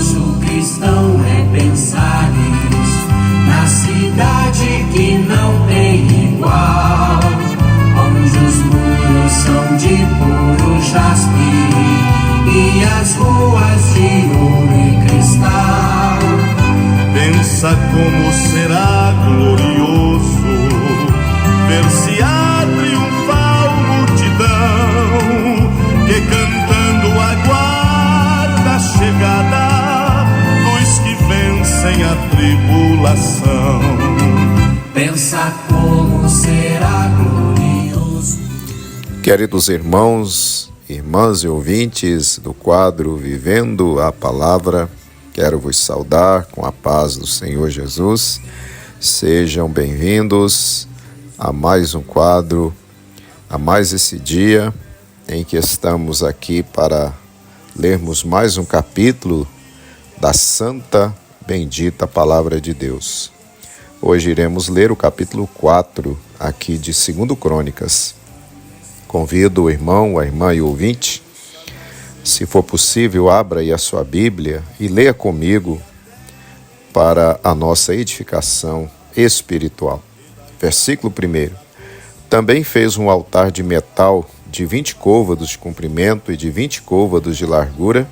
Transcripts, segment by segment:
gozo cristão é pensares na cidade que não tem igual, onde os muros são de puro jaspe e as ruas de ouro e cristal. Pensa como será glorioso ver-se a triunfal multidão que cantando aguarda a chegada dos que vencem a tribulação. Pensa como será glorioso. Queridos irmãos, irmãs e ouvintes do quadro Vivendo a Palavra, quero vos saudar com a paz do Senhor Jesus. Sejam bem-vindos a mais um quadro, a mais esse dia em que estamos aqui para lermos mais um capítulo da santa, bendita Palavra de Deus. Hoje iremos ler o capítulo 4 aqui de 2 Crônicas. Convido o irmão, a irmã e o ouvinte, se for possível, abra aí a sua Bíblia e leia comigo para a nossa edificação espiritual. Versículo 1. Também fez um altar de metal de 20 côvados de comprimento e de 20 côvados de largura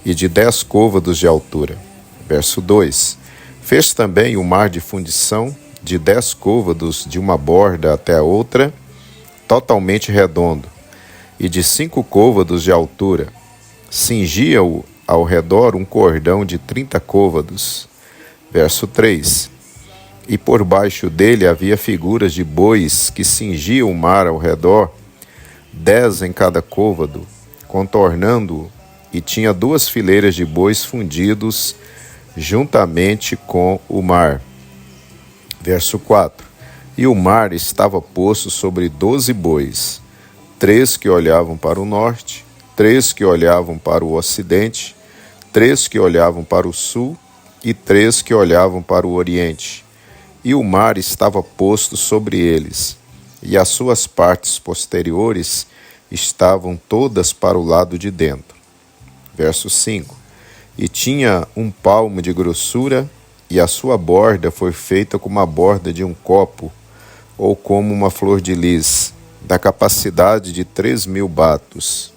e de 10 côvados de altura. Verso 2. Fez também o mar de fundição de 10 côvados de uma borda até a outra, totalmente redondo, e de 5 côvados de altura. Cingia-o ao redor um cordão de 30 côvados. Verso 3. E por baixo dele havia figuras de bois que cingiam o mar ao redor, 10 em cada côvado, contornando-o, e tinha 2 fileiras de bois fundidos juntamente com o mar. Verso 4. E o mar estava posto sobre 12 bois, 3 que olhavam para o norte, 3 que olhavam para o ocidente, 3 que olhavam para o sul e 3 que olhavam para o oriente. E o mar estava posto sobre eles, e as suas partes posteriores estavam todas para o lado de dentro. Verso 5. E tinha 1 palmo de grossura, e a sua borda foi feita como a borda de um copo, ou como uma flor de lis, da capacidade de 3.000 batos.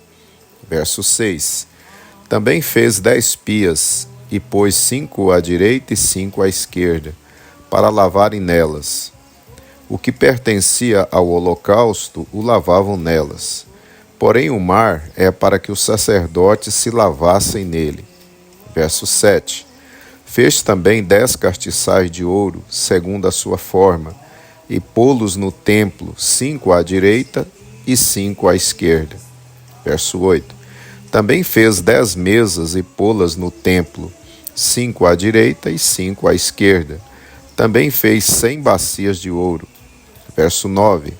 Verso 6. Também fez 10 pias, e pôs 5 à direita e 5 à esquerda, para lavarem nelas. O que pertencia ao holocausto o lavavam nelas. Porém o mar é para que os sacerdotes se lavassem nele. Verso 7. Fez também 10 castiçais de ouro, segundo a sua forma, e pô-los no templo, 5 à direita e 5 à esquerda. Verso 8. Também fez 10 mesas e pô-las no templo, 5 à direita e 5 à esquerda. Também fez 100 bacias de ouro. Verso 9.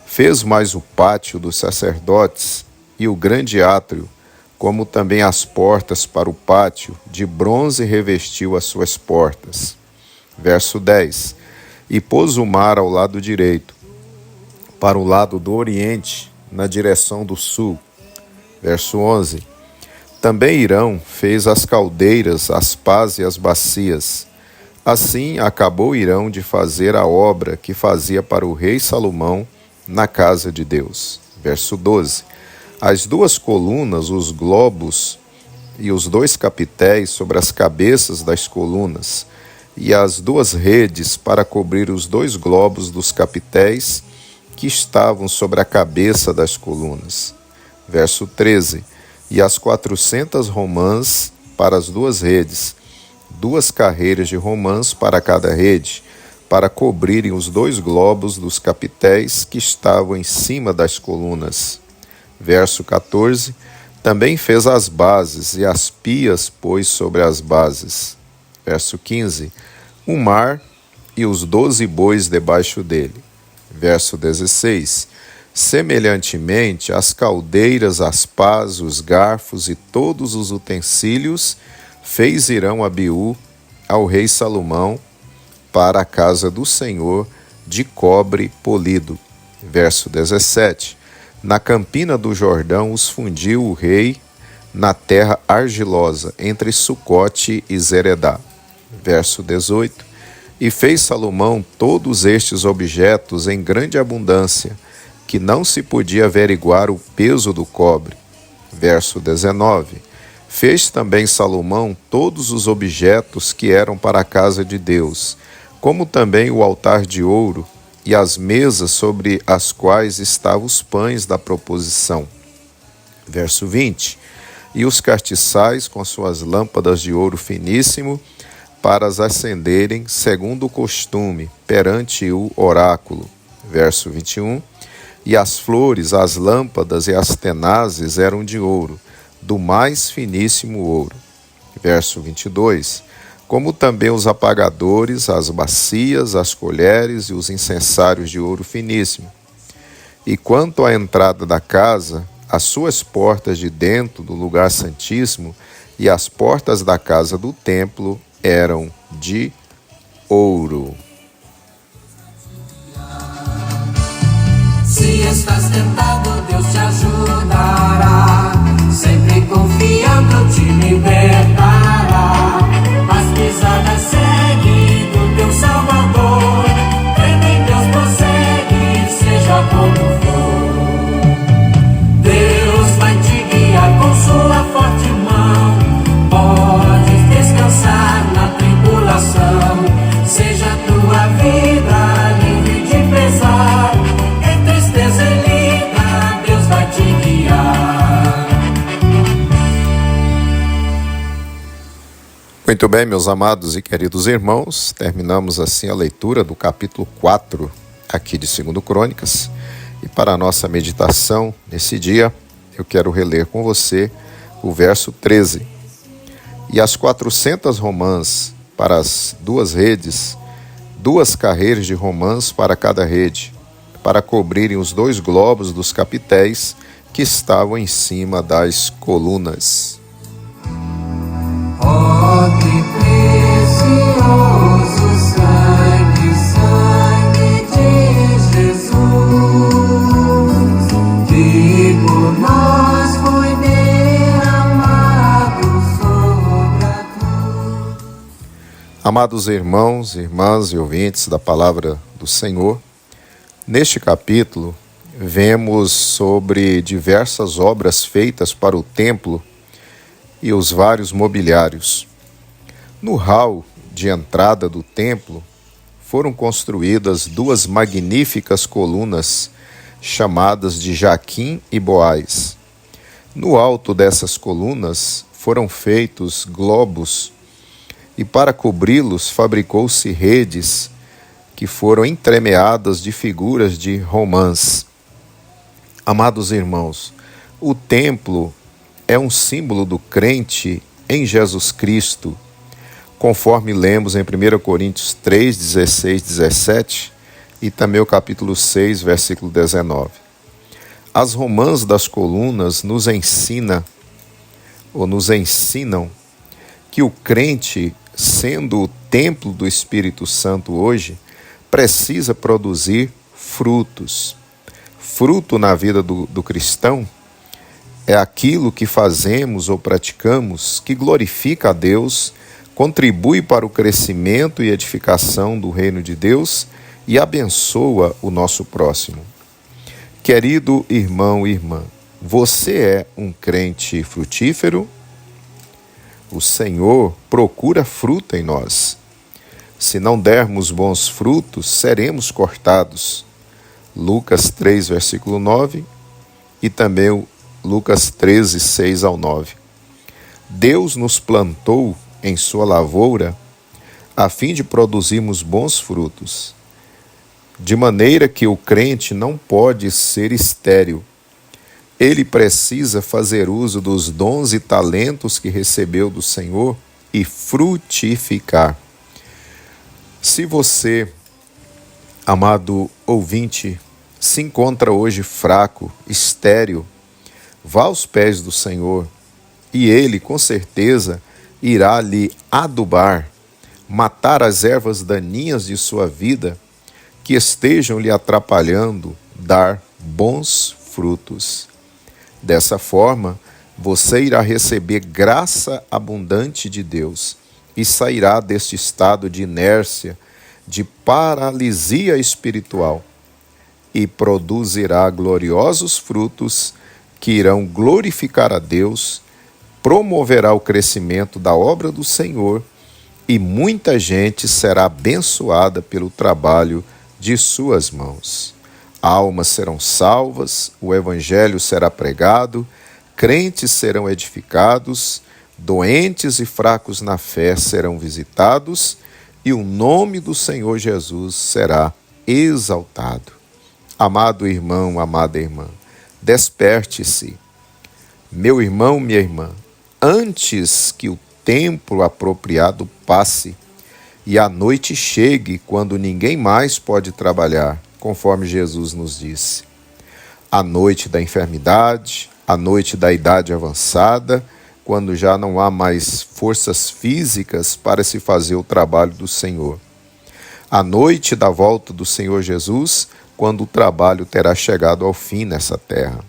Fez mais o pátio dos sacerdotes e o grande átrio, como também as portas para o pátio, de bronze revestiu as suas portas. Verso 10. E pôs o mar ao lado direito, para o lado do oriente, na direção do sul. Verso 11. Também Hirão fez as caldeiras, as pás e as bacias. Assim acabou Hirão de fazer a obra que fazia para o rei Salomão na casa de Deus. Verso 12. As 2 colunas, os globos e os 2 capitéis sobre as cabeças das colunas, e as 2 redes para cobrir os 2 globos dos capitéis que estavam sobre a cabeça das colunas. Verso 13. E as 400 romãs para as 2 redes, 2 carreiras de romãs para cada rede, para cobrirem os 2 globos dos capitéis que estavam em cima das colunas. Verso 14. Também fez as bases, e as pias pôs sobre as bases. Verso 15. O mar e os 12 bois debaixo dele. Verso 16. Semelhantemente, as caldeiras, as pás, os garfos e todos os utensílios fez Hirão Abiú ao rei Salomão para a casa do Senhor de cobre polido. Verso 17. Na campina do Jordão os fundiu o rei na terra argilosa, entre Sucote e Zeredá. Verso 18. E fez Salomão todos estes objetos em grande abundância, que não se podia averiguar o peso do cobre. Verso 19. Fez também Salomão todos os objetos que eram para a casa de Deus, como também o altar de ouro e as mesas sobre as quais estavam os pães da proposição. Verso 20. E os castiçais com suas lâmpadas de ouro finíssimo, para as acenderem segundo o costume, perante o oráculo. Verso 21. E as flores, as lâmpadas e as tenazes eram de ouro, do mais finíssimo ouro. Verso 22. Como também os apagadores, as bacias, as colheres e os incensários de ouro finíssimo. E quanto à entrada da casa, as suas portas de dentro do lugar santíssimo e as portas da casa do templo eram de ouro. Se estás tentado, Deus te ajudará. Sempre confiando, te libertará. As pisadas segue do teu Salvador. Crendo em Deus prossegue, seja como for. Deus vai te guiar com sua forte mão. Podes descansar na tribulação. Seja a tua vida livre de pesar. Em tristeza e lida, Deus vai te guiar. Muito bem, meus amados e queridos irmãos, terminamos assim a leitura do capítulo 4 aqui de 2 Crônicas. E para a nossa meditação nesse dia, eu quero reler com você o verso 13. E as 400 romãs para as 2 redes, 2 carreiras de romãs para cada rede, para cobrirem os 2 globos dos capitéis que estavam em cima das colunas. Oh, que precioso sangue, sangue de Jesus, que por nós foi derramado sobre a cruz. Amados irmãos, irmãs e ouvintes da palavra do Senhor, neste capítulo vemos sobre diversas obras feitas para o templo e os vários mobiliários. No hall de entrada do templo foram construídas 2 magníficas colunas chamadas de Jaquim e Boaz. No alto dessas colunas foram feitos globos e para cobri-los fabricou-se redes que foram entremeadas de figuras de romãs. Amados irmãos, o templo é um símbolo do crente em Jesus Cristo, conforme lemos em 1 Coríntios 3, 16, 17 e também o capítulo 6, versículo 19. As romãs das colunas nos ensinam que o crente, sendo o templo do Espírito Santo hoje, precisa produzir frutos. Fruto na vida do cristão é aquilo que fazemos ou praticamos que glorifica a Deus, contribui para o crescimento e edificação do reino de Deus e abençoa o nosso próximo. Querido irmão e irmã, você é um crente frutífero? O Senhor procura fruto em nós. Se não dermos bons frutos, seremos cortados. Lucas 3, versículo 9 e também o Lucas 13, 6 ao 9. Deus nos plantou em sua lavoura a fim de produzirmos bons frutos, de maneira que o crente não pode ser estéril. Ele precisa fazer uso dos dons e talentos que recebeu do Senhor e frutificar. Se você, amado ouvinte, se encontra hoje fraco, estéril, vá aos pés do Senhor e Ele, com certeza, irá lhe adubar, matar as ervas daninhas de sua vida que estejam lhe atrapalhando dar bons frutos. Dessa forma, você irá receber graça abundante de Deus e sairá deste estado de inércia, de paralisia espiritual, e produzirá gloriosos frutos que irão glorificar a Deus, promoverá o crescimento da obra do Senhor e muita gente será abençoada pelo trabalho de suas mãos. Almas serão salvas, o evangelho será pregado, crentes serão edificados, doentes e fracos na fé serão visitados e o nome do Senhor Jesus será exaltado. Amado irmão, amada irmã, desperte-se. Meu irmão, minha irmã, antes que o tempo apropriado passe e a noite chegue quando ninguém mais pode trabalhar, conforme Jesus nos disse. A noite da enfermidade, a noite da idade avançada, quando já não há mais forças físicas para se fazer o trabalho do Senhor. A noite da volta do Senhor Jesus, quando o trabalho terá chegado ao fim nessa terra.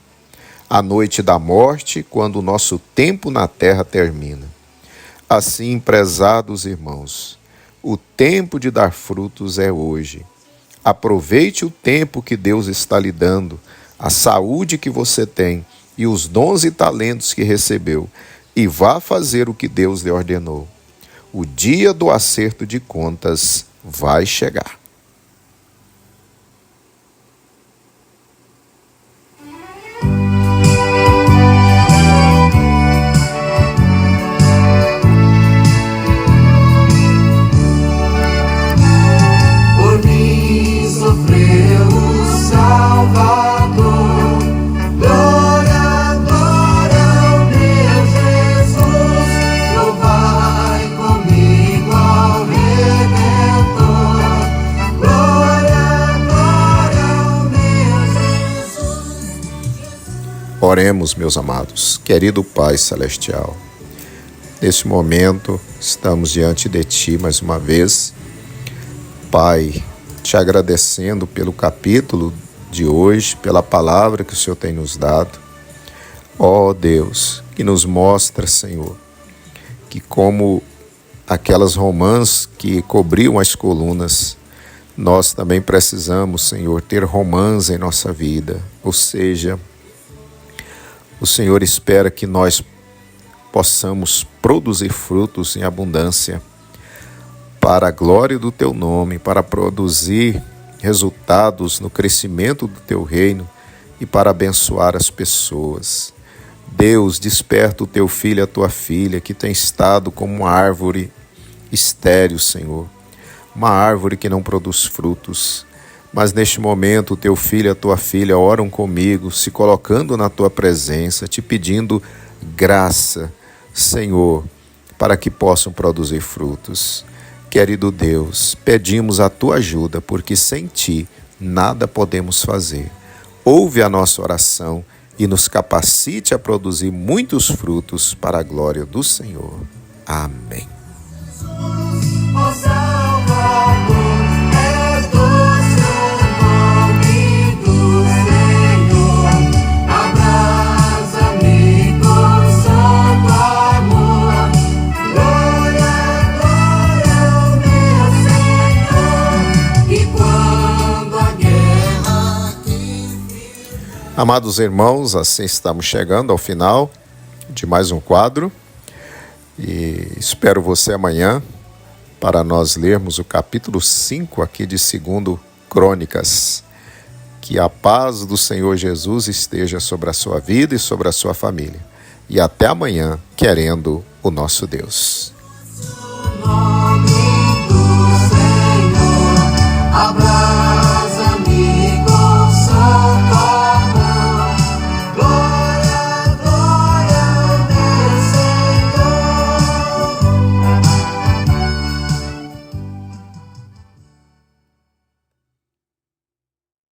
A noite da morte, quando o nosso tempo na terra termina. Assim, prezados irmãos, o tempo de dar frutos é hoje. Aproveite o tempo que Deus está lhe dando, a saúde que você tem e os dons e talentos que recebeu, e vá fazer o que Deus lhe ordenou. O dia do acerto de contas vai chegar. Por mim sofreu o Salvador. Glória, glória ao meu Jesus. Louvai comigo ao Redentor. Glória, glória ao meu Jesus. Oremos, meus amados, querido Pai Celestial. Nesse momento, estamos diante de Ti mais uma vez. Pai, te agradecendo pelo capítulo de hoje, pela palavra que o Senhor tem nos dado. Ó Deus, que nos mostra, Senhor, que como aquelas romãs que cobriam as colunas, nós também precisamos, Senhor, ter romãs em nossa vida. Ou seja, o Senhor espera que nós possamos produzir frutos em abundância para a glória do Teu nome, para produzir resultados no crescimento do Teu reino e para abençoar as pessoas. Deus, desperta o Teu filho e a Tua filha que tem estado como uma árvore estéril, Senhor, uma árvore que não produz frutos. Mas neste momento o Teu filho e a Tua filha oram comigo, se colocando na Tua presença, te pedindo graça, Senhor, para que possam produzir frutos. Querido Deus, pedimos a Tua ajuda, porque sem Ti nada podemos fazer. Ouve a nossa oração e nos capacite a produzir muitos frutos para a glória do Senhor. Amém. Ó Salvador, é doce o nome do Senhor. Abraça-me com santo amor. Glória, glória ao meu Senhor. E quando a guerra Amados irmãos, assim estamos chegando ao final de mais um quadro. E espero você amanhã para nós lermos o capítulo 5 aqui de 2 Crônicas. Que a paz do Senhor Jesus esteja sobre a sua vida e sobre a sua família. E até amanhã, querendo o nosso Deus.